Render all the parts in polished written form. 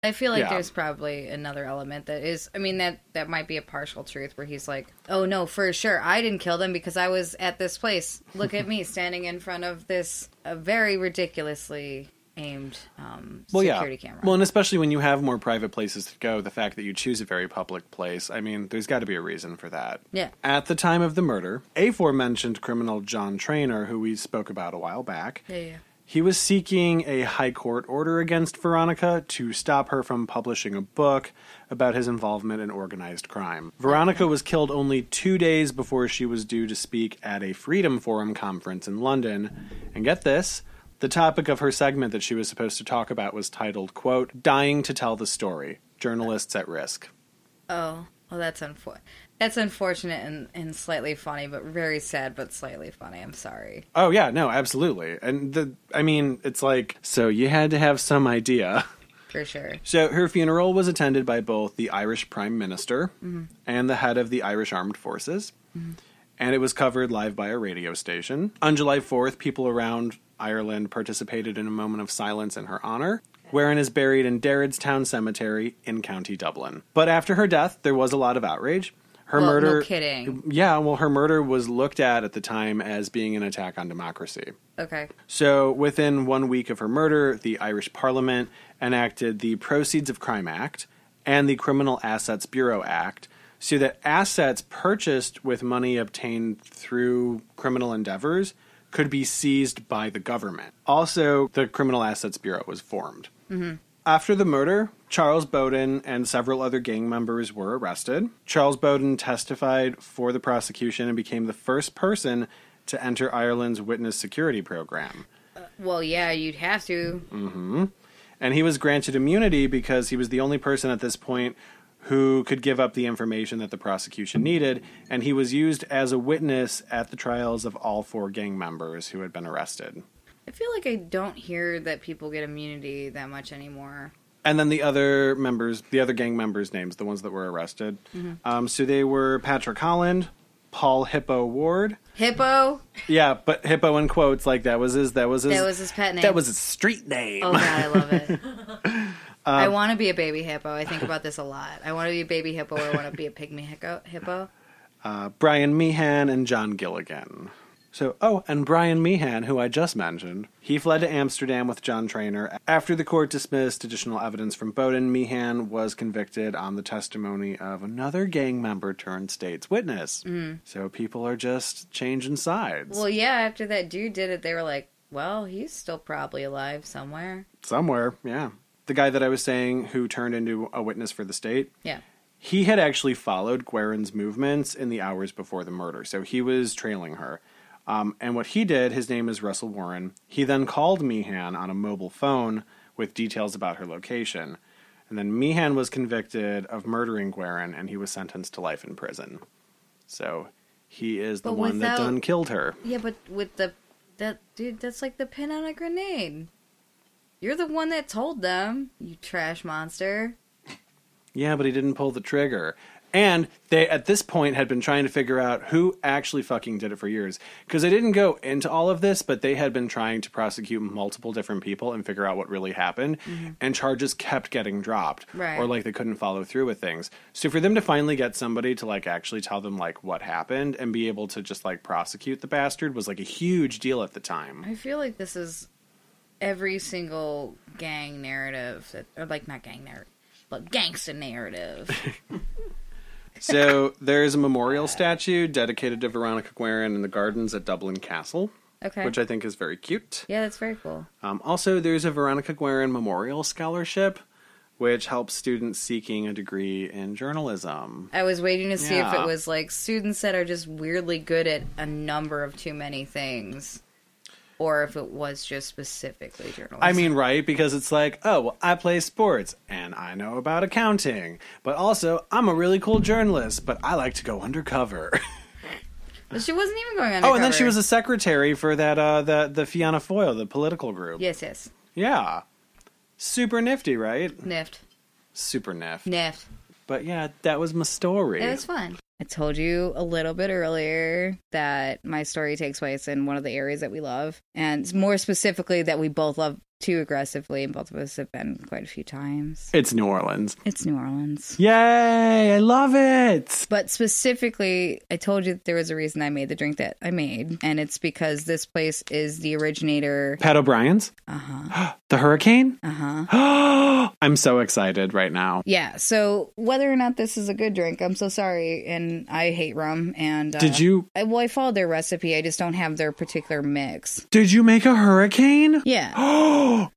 I feel like there's probably another element that is, I mean, that might be a partial truth where he's like, oh no, for sure, I didn't kill them because I was at this place. Look at me standing in front of this very ridiculously aimed security camera. Well, and especially when you have more private places to go, the fact that you choose a very public place, I mean, there's got to be a reason for that. Yeah. At the time of the murder, aforementioned criminal John Traynor, who we spoke about a while back, he was seeking a high court order against Veronica to stop her from publishing a book about his involvement in organized crime. Veronica was killed only 2 days before she was due to speak at a Freedom Forum conference in London. And get this, the topic of her segment that she was supposed to talk about was titled, quote, "Dying to Tell the Story, Journalists at Risk." Oh, well, that's unfortunate and slightly funny, but very sad, but slightly funny. I'm sorry. Oh, yeah, no, absolutely. And it's like, so you had to have some idea. For sure. So her funeral was attended by both the Irish Prime Minister and the head of the Irish Armed Forces. Mm-hmm. And it was covered live by a radio station. On July 4th, people around Ireland participated in a moment of silence in her honor. Guerin is buried in Darrardstown Cemetery in County Dublin. But after her death, there was a lot of outrage. Her murder... No kidding. Yeah, well, her murder was looked at the time as being an attack on democracy. Okay. So within 1 week of her murder, the Irish Parliament enacted the Proceeds of Crime Act and the Criminal Assets Bureau Act, so that assets purchased with money obtained through criminal endeavors could be seized by the government. Also, the Criminal Assets Bureau was formed. Mm-hmm. After the murder, Charles Bowden and several other gang members were arrested. Charles Bowden testified for the prosecution and became the first person to enter Ireland's witness security program. Well, yeah, you'd have to. Mm-hmm. And he was granted immunity because he was the only person at this point who could give up the information that the prosecution needed, and he was used as a witness at the trials of all 4 gang members who had been arrested. I feel like I don't hear that people get immunity that much anymore. And then the other gang members' names, the ones that were arrested. Mm-hmm. So they were Patrick Holland, Paul Hippo Ward. Hippo? Yeah, but Hippo in quotes, like that was his pet name. That was his street name. Oh God, I love it. I want to be a baby hippo. I think about this a lot. I want to be a baby hippo or I want to be a pygmy hippo. Brian Meehan and John Gilligan. And Brian Meehan, who I just mentioned, he fled to Amsterdam with John Traynor. After the court dismissed additional evidence from Bowden, Meehan was convicted on the testimony of another gang member turned state's witness. Mm. So people are just changing sides. Well, yeah, after that dude did it, they were like, well, he's still probably alive somewhere. Somewhere, yeah. The guy that I was saying who turned into a witness for the state, yeah, he had actually followed Guerin's movements in the hours before the murder, so he was trailing her. And what he did, his name is Russell Warren, he then called Meehan on a mobile phone with details about her location. And then Meehan was convicted of murdering Guerin, and he was sentenced to life in prison. So he is the one that done killed her. Yeah, but with dude, that's like the pin on a grenade. You're the one that told them, you trash monster. Yeah, but he didn't pull the trigger. And they, at this point, had been trying to figure out who actually fucking did it for years. Because they didn't go into all of this, but they had been trying to prosecute multiple different people and figure out what really happened. Mm-hmm. And charges kept getting dropped. Right. Or, like, they couldn't follow through with things. So for them to finally get somebody to, like, actually tell them, like, what happened and be able to just, like, prosecute the bastard was, like, a huge deal at the time. I feel like this is every single gang narrative, or, like, not gang narrative, but gangsta narrative. So there's a memorial statue dedicated to Veronica Guerin in the gardens at Dublin Castle, which I think is very cute. Yeah, that's very cool. Also, there's a Veronica Guerin Memorial Scholarship, which helps students seeking a degree in journalism. I was waiting to see if it was like students that are just weirdly good at a number of too many things. Or if it was just specifically journalism. I mean, right, because it's like, oh, well, I play sports, and I know about accounting. But also, I'm a really cool journalist, but I like to go undercover. But she wasn't even going undercover. Oh, and then she was a secretary for that the Fianna Fáil, the political group. Yes, yes. Yeah. Super nifty, right? Nift. Super nift. Nift. But yeah, that was my story. It was fun. I told you a little bit earlier that my story takes place in one of the areas that we love. And more specifically that we both love too aggressively, and both of us have been quite a few times. It's New Orleans. It's New Orleans. Yay! I love it! But specifically, I told you that there was a reason I made the drink that I made, and it's because this place is the originator. Pat O'Brien's? Uh-huh. The Hurricane? Uh-huh. I'm so excited right now. Yeah, so whether or not this is a good drink, I'm so sorry, and I hate rum, and... Did you... I followed their recipe, I just don't have their particular mix. Did you make a Hurricane? Yeah.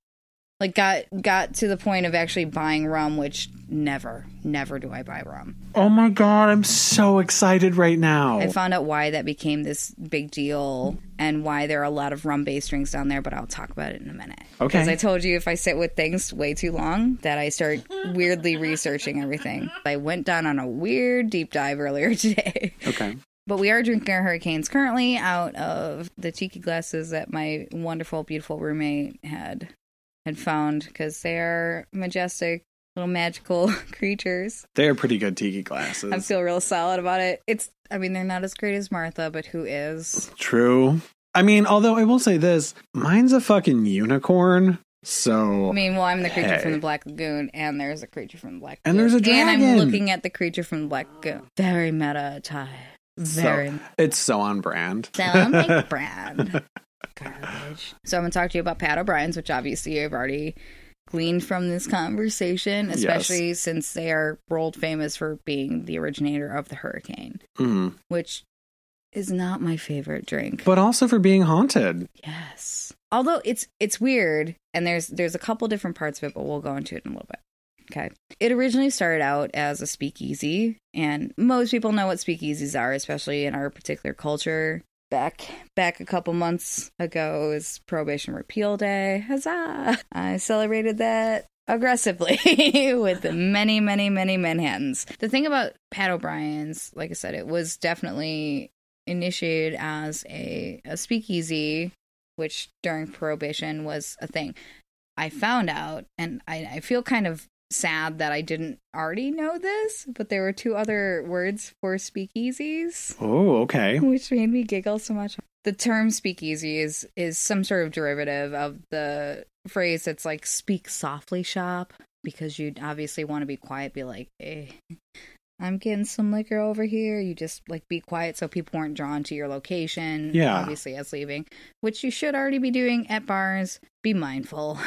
Like, got to the point of actually buying rum, which never do I buy rum. Oh my god, I'm so excited right now. I found out why that became this big deal and why there are a lot of rum-based drinks down there, but I'll talk about it in a minute. Okay. Because I told you if I sit with things way too long, that I start weirdly researching everything. I went down on a weird deep dive earlier today. Okay. But we are drinking our Hurricanes currently out of the tiki glasses that my wonderful, beautiful roommate had found, because they are majestic, little magical creatures. They are pretty good tiki glasses. I feel real solid about it. They're not as great as Martha, but who is? True. I mean, although I will say this, mine's a fucking unicorn. So, I'm the creature from the Black Lagoon, and there's a creature from the Black Lagoon. And there's a dragon. And I'm looking at the creature from the Black Lagoon. Very meta attire. It's so on brand. So on like brand. Garbage. So I'm going to talk to you about Pat O'Brien's, which obviously I've already gleaned from this conversation, especially since they are world famous for being the originator of the Hurricane, which is not my favorite drink. But also for being haunted. Yes. Although it's weird, and there's a couple different parts of it, but we'll go into it in a little bit. Okay. It originally started out as a speakeasy, and most people know what speakeasies are, especially in our particular culture. Back a couple months ago is Prohibition Repeal Day. Huzzah! I celebrated that aggressively with many, many, many Manhattans. The thing about Pat O'Brien's, like I said, it was definitely initiated as a speakeasy, which during Prohibition was a thing. I found out, and I feel kind of sad that I didn't already know this, but there were two other words for speakeasies. Oh, okay. Which made me giggle so much. The term speakeasy is some sort of derivative of the phrase that's like speak softly shop, because you'd obviously want to be quiet, be like, hey, I'm getting some liquor over here. You just like be quiet so people weren't drawn to your location. Yeah. Obviously as leaving, which you should already be doing at bars. Be mindful.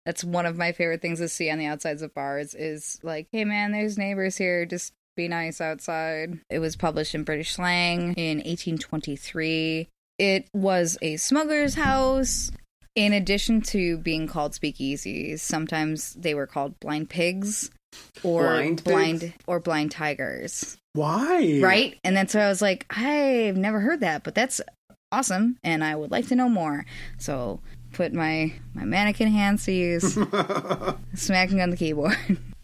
That's one of my favorite things to see on the outsides of bars is like, hey man, there's neighbors here. Just be nice outside. It was published in British slang in 1823. It was a smuggler's house. In addition to being called speakeasies, sometimes they were called blind pigs or blind tigers. Why? Right? And then so I was like, I've never heard that, but that's awesome, and I would like to know more. So put my mannequin hands to use, smacking on the keyboard.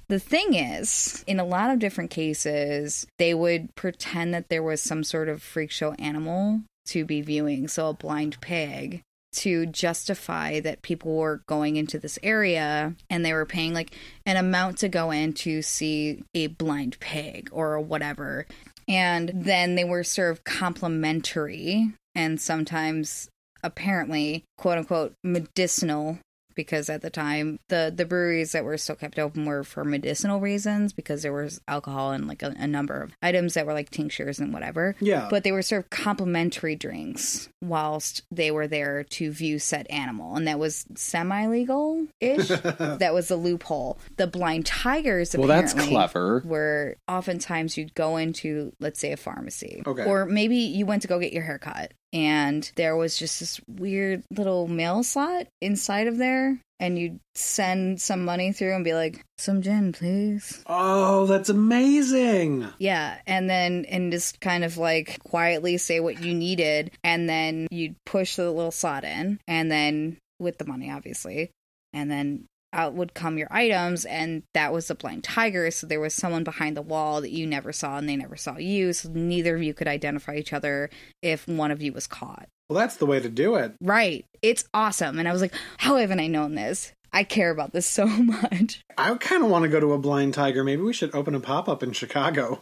The thing is, in a lot of different cases, they would pretend that there was some sort of freak show animal to be viewing, so a blind pig, to justify that people were going into this area and they were paying like an amount to go in to see a blind pig or whatever. And then they were served complimentary and sometimes apparently quote unquote medicinal, because at the time the breweries that were still kept open were for medicinal reasons, because there was alcohol and like a number of items that were like tinctures and whatever. Yeah. But they were served complimentary drinks whilst they were there to view said animal. And that was semi-legal-ish. That was the loophole. The blind tigers, apparently, that's clever. Were oftentimes you'd go into, let's say, a pharmacy. Okay. Or maybe you went to go get your hair cut. And there was just this weird little mail slot inside of there. And you'd send some money through and be like, some gin, please. Oh, that's amazing. Yeah. And just kind of like quietly say what you needed. And then you'd push the little slot in. And then with the money, obviously. And then out would come your items, and that was the blind tiger. So there was someone behind the wall that you never saw, and they never saw you. So neither of you could identify each other if one of you was caught. Well, that's the way to do it. Right. It's awesome. And I was like, how haven't I known this? I care about this so much. I kind of want to go to a blind tiger. Maybe we should open a pop-up in Chicago.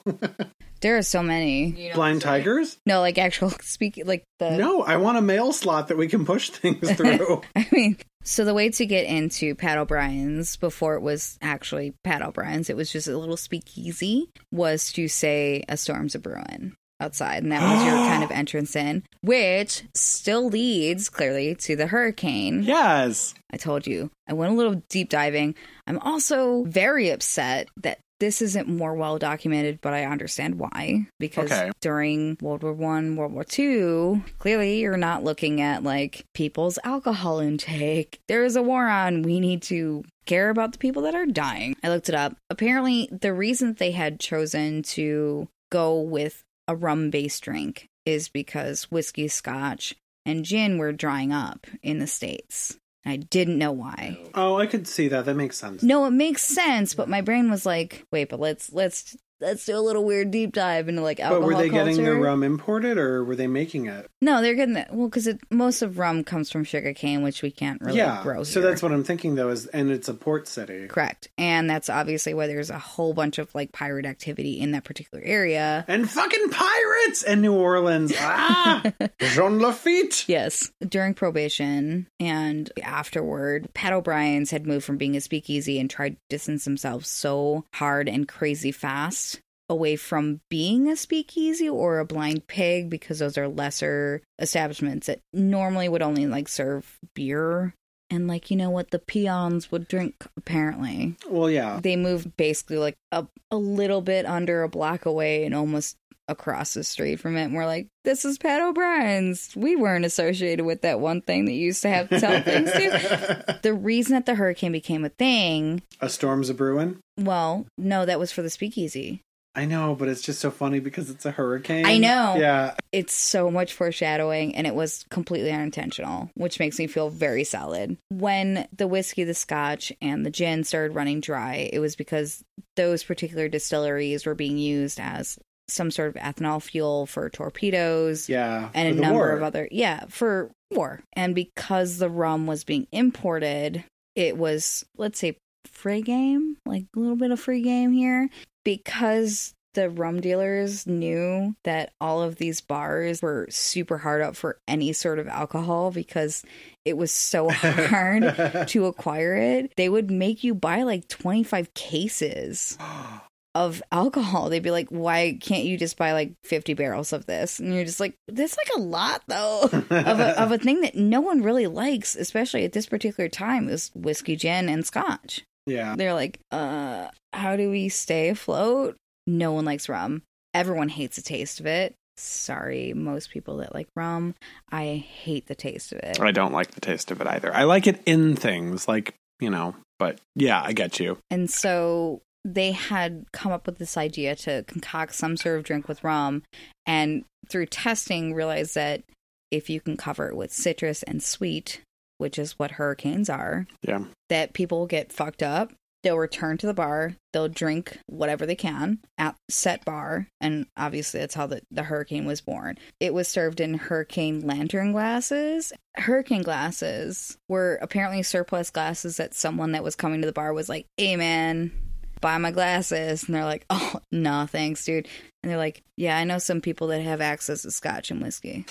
There are so many. Blind tigers? No, like actual speaking, like the... No, I want a mail slot that we can push things through. I mean, So the way to get into Pat O'Brien's, before it was actually Pat O'Brien's, it was just a little speakeasy, was to say a storm's a brewing outside. And that was your kind of entrance in, which still leads clearly to the hurricane. Yes. I told you. I went a little deep diving. I'm also very upset that this isn't more well documented, but I understand why. Because during World War I, World War II, clearly you're not looking at like people's alcohol intake. There is a war on. We need to care about the people that are dying. I looked it up. Apparently, the reason they had chosen to go with a rum-based drink is because whiskey, scotch, and gin were drying up in the States. I didn't know why. Oh, I could see that. That makes sense. No, it makes sense, but my brain was like, wait, but let's do a little weird deep dive into like alcohol culture. But were they getting the rum imported or were they making it? No, they're getting it. Well, because most of rum comes from sugarcane, which we can't really grow here. So that's what I'm thinking, though, and it's a port city. Correct. And that's obviously why there's a whole bunch of like pirate activity in that particular area. And fucking pirates in New Orleans. Jean Lafitte. Yes. During probation and afterward, Pat O'Brien's had moved from being a speakeasy and tried to distance themselves so hard and crazy fast away from being a speakeasy or a blind pig, because those are lesser establishments that normally would only like serve beer and like, you know what, the peons would drink, apparently. Well, yeah. They moved basically like a little bit under a block away and almost across the street from it, and we're like, this is Pat O'Brien's. We weren't associated with that one thing that you used to have to tell things to. The reason that the hurricane became a thing... A storm's a brewing? Well, no, that was for the speakeasy. I know, but it's just so funny because it's a hurricane. I know. Yeah. It's so much foreshadowing, and it was completely unintentional, which makes me feel very solid. When the whiskey, the scotch, and the gin started running dry, it was because those particular distilleries were being used as some sort of ethanol fuel for torpedoes. Yeah. And a number of other... Yeah, for war. And because the rum was being imported, it was, let's say, free game, like a little bit of free game here, because the rum dealers knew that all of these bars were super hard up for any sort of alcohol because it was so hard to acquire it. They would make you buy like 25 cases of alcohol. They'd be like, why can't you just buy like 50 barrels of this? And you're just like, that's like a lot though of a thing that no one really likes, especially at this particular time, is whiskey, gin, and scotch. Yeah. They're like, how do we stay afloat? No one likes rum. Everyone hates the taste of it. Sorry, most people that like rum. I hate the taste of it. I don't like the taste of it either. I like it in things, like, you know, but yeah, I get you. And so they had come up with this idea to concoct some sort of drink with rum, and through testing realized that if you can cover it with citrus and sweet, which is what hurricanes are, that people will get fucked up. They'll return to the bar. They'll drink whatever they can at set bar. And obviously that's how the hurricane was born. It was served in hurricane lantern glasses. Hurricane glasses were apparently surplus glasses that someone that was coming to the bar was like, hey man, buy my glasses. And they're like, oh, no, thanks, dude. And they're like, yeah, I know some people that have access to scotch and whiskey.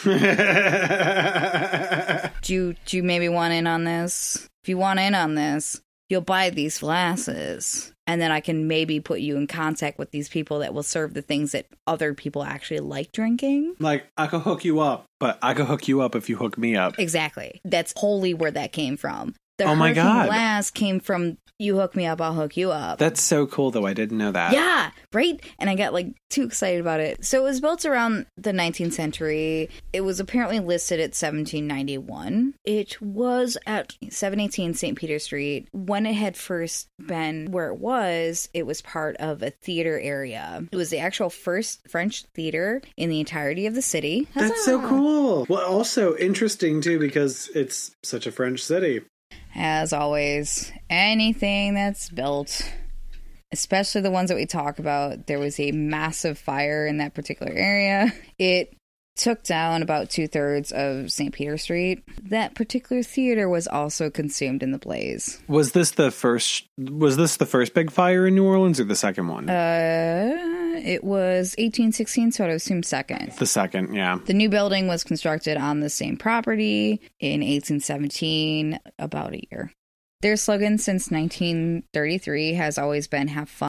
Do you maybe want in on this? If you want in on this, you'll buy these glasses, and then I can maybe put you in contact with these people that will serve the things that other people actually like drinking. Like, I could hook you up, but I could hook you up if you hook me up. Exactly. That's wholly where that came from. The oh my God. glass came from, you hook me up, I'll hook you up. That's so cool, though. I didn't know that. Yeah, right? And I got like too excited about it. So it was built around the 19th century. It was apparently listed at 1791. It was at 718 St. Peter Street. When it had first been where it was part of a theater area. It was the actual first French theater in the entirety of the city. That's so cool. Well, also interesting, too, because it's such a French city. As always, anything that's built, especially the ones that we talk about, there was a massive fire in that particular area. It took down about 2/3 of St. Peter Street. That particular theater was also consumed in the blaze. Was this the first big fire in New Orleans or the second one? it was 1816, so I'd assume second. The second, yeah. The new building was constructed on the same property in 1817, about a year. Their slogan since 1933 has always been have fun